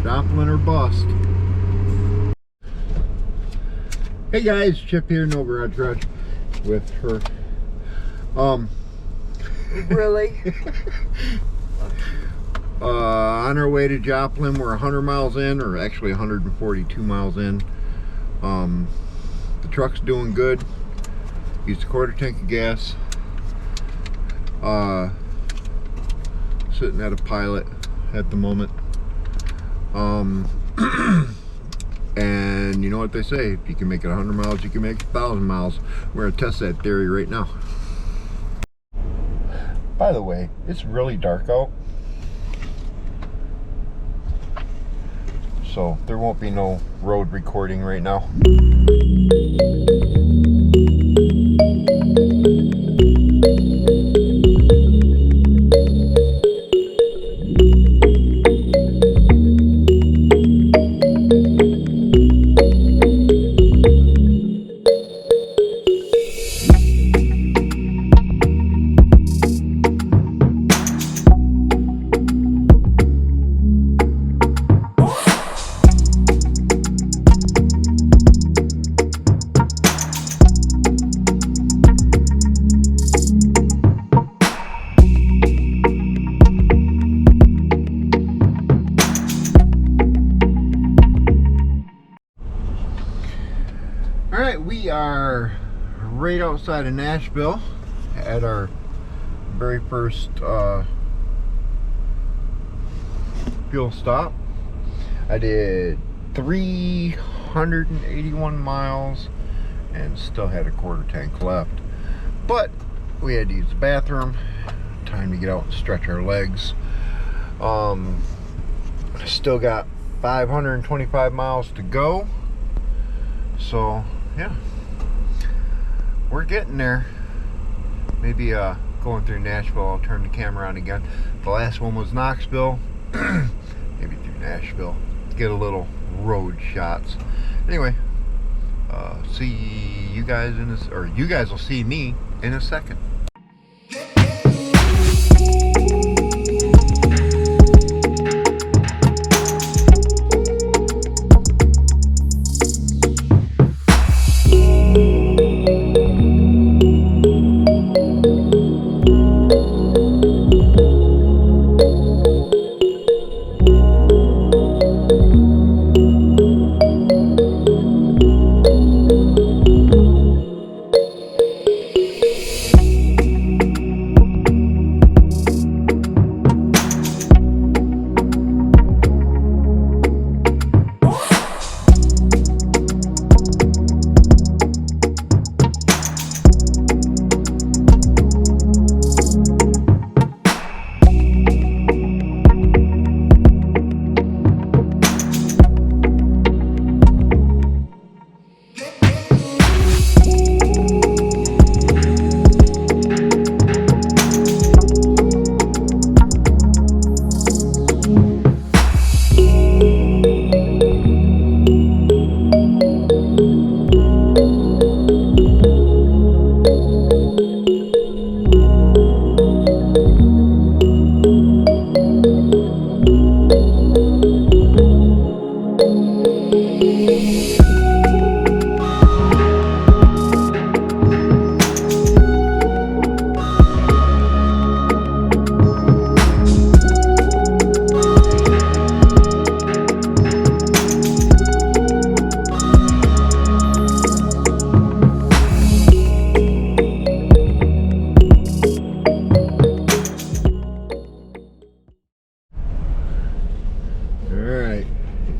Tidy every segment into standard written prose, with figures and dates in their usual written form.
Joplin or bust. Hey guys, Chip here, no garage with her. Really? On our way to Joplin, we're 100 miles in, or actually 142 miles in. The truck's doing good. Used a quarter tank of gas. Sitting at a pilot at the moment. And you know what they say, if you can make it 100 miles, you can make it 1,000 miles. We're gonna test that theory right now. By the way, it's really dark out, so there won't be no road recording right now. Alright, we are right outside of Nashville at our very first fuel stop. I did 381 miles and still had a quarter tank left. But we had to use the bathroom. Time to get out and stretch our legs. Still got 525 miles to go. So yeah, we're getting there. Maybe going through Nashville, I'll turn the camera on again. The last one was Knoxville. Maybe through Nashville, get a little road shots. Anyway, see you guys in this, or you guys will see me in a second.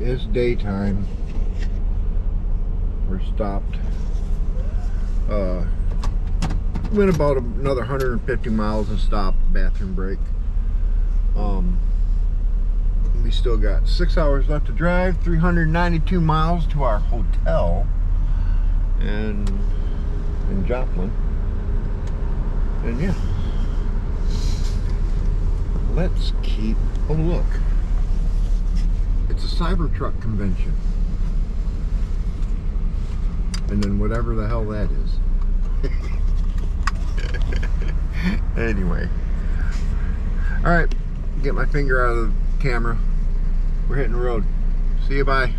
It's daytime. We're stopped. Went about another 150 miles and stopped. Bathroom break. We still got 6 hours left to drive. 392 miles to our hotel, and in Joplin. And yeah, let's keep a look. It's a Cybertruck convention. And then whatever the hell that is. Anyway. Alright, get my finger out of the camera. We're hitting the road. See you, bye.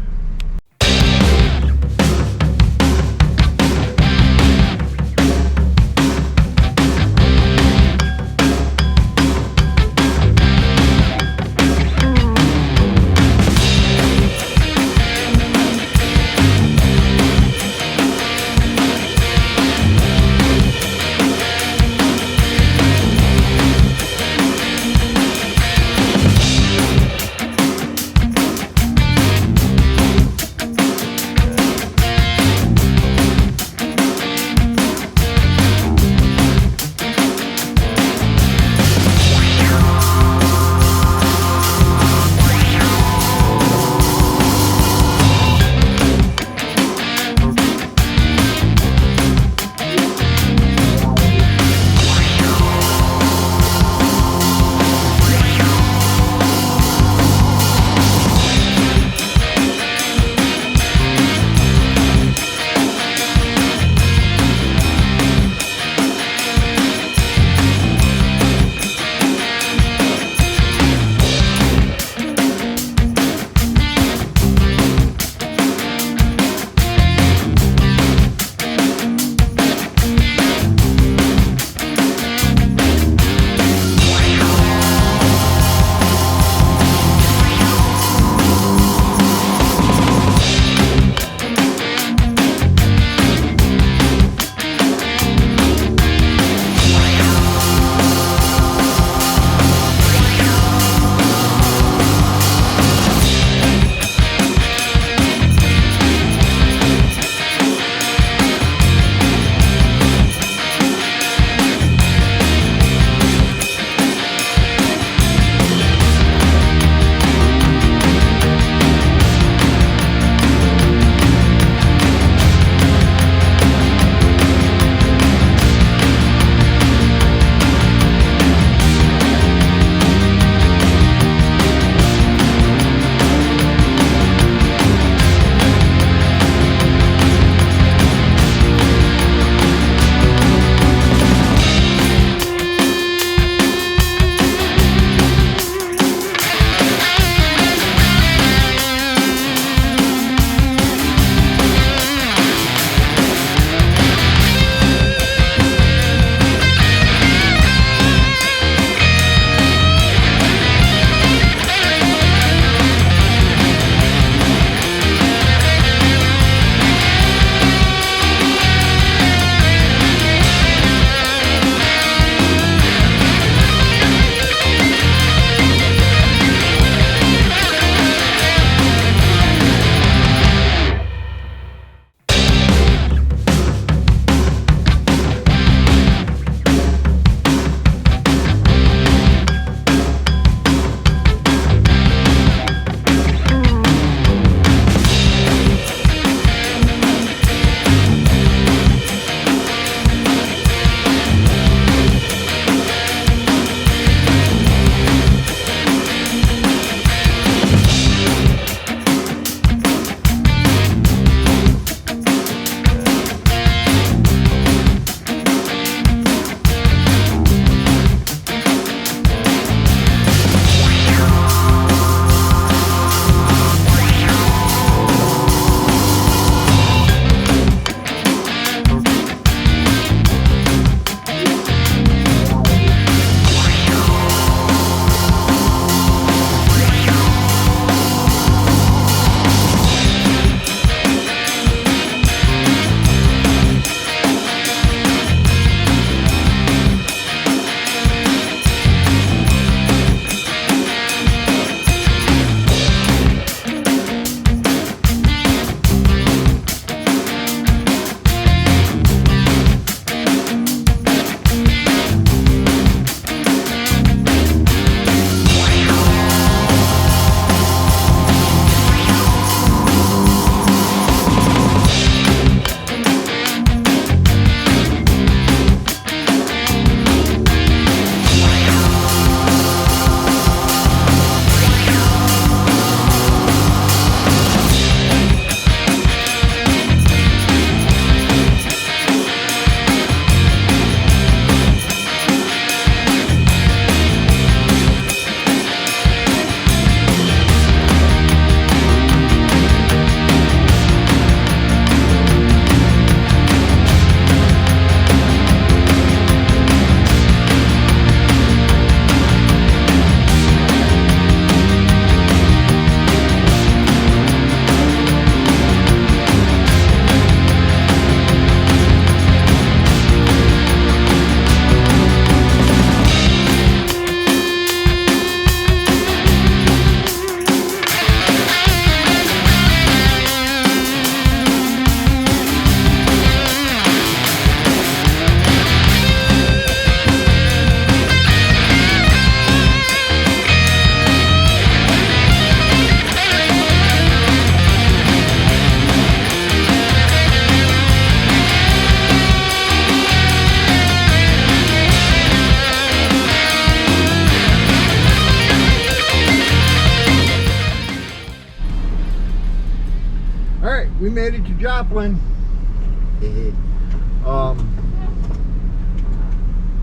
Alright, we made it to Joplin.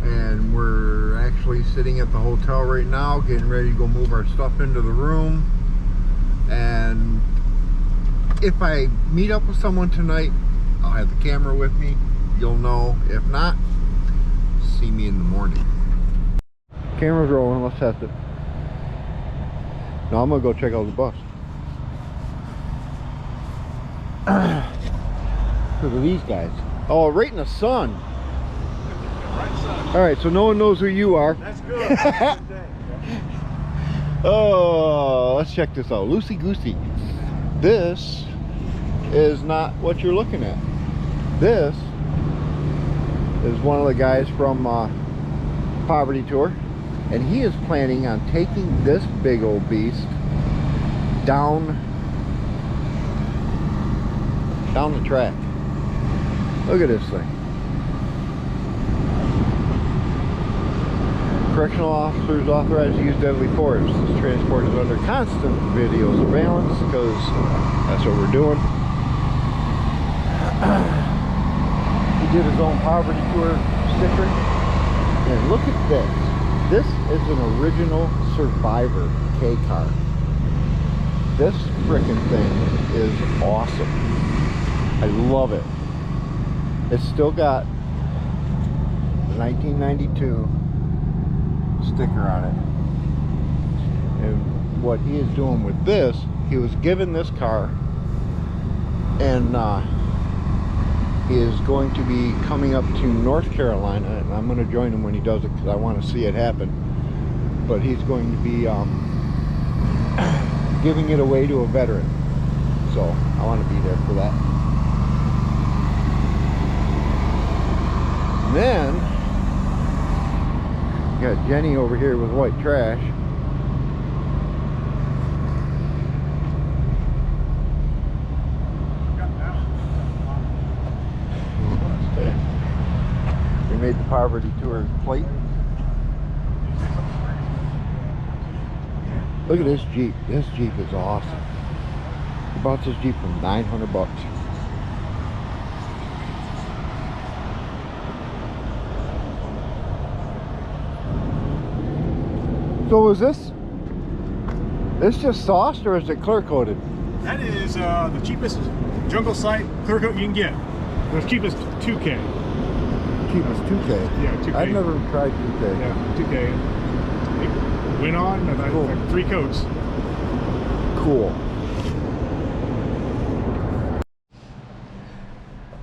And we're actually sitting at the hotel right now, getting ready to go move our stuff into the room. And if I meet up with someone tonight, I'll have the camera with me. You'll know. If not, see me in the morning. Camera's rolling. Let's test it. Now I'm gonna go check out the bus. Look at these guys. Oh, right in the sun. All right, so no one knows who you are. That's good. Oh, let's check this out. Loosey goosey. This is not what you're looking at. This is one of the guys from Poverty Tour, and he is planning on taking this big old beast down the track. Look at this thing. Correctional officers authorized to use deadly force. This transport is under constant video surveillance because that's what we're doing. He did his own Poverty Tour sticker. And look at this. This is an original Survivor K car. This frickin' thing is awesome. I love it. It's still got the 1992 sticker on it. And what he is doing with this, he was given this car, and he is going to be coming up to North Carolina, and I'm going to join him when he does it because I want to see it happen. But he's going to be giving it away to a veteran, so I want to be there for that. And then got Jenny over here with white trash. We made the Poverty Tour plate. Look at this Jeep. This Jeep is awesome. We bought this Jeep for $900. So is this just sauced or is it clear coated? That is the cheapest jungle site clear coat you can get. The cheapest 2K. Cheapest 2K? Yeah, 2K. I've never tried 2K. Yeah, 2K. It went on and cool. like 3 coats. Cool.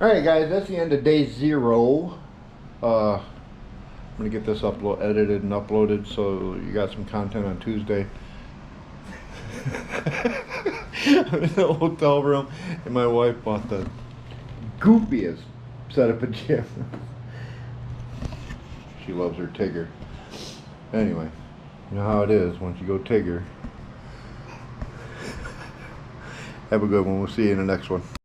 Alright guys, that's the end of day 0. I'm gonna get this edited and uploaded so you got some content on Tuesday. I'm in the hotel room and my wife bought the goofiest set of pajamas. She loves her Tigger. Anyway, you know how it is once you go Tigger. Have a good one. We'll see you in the next one.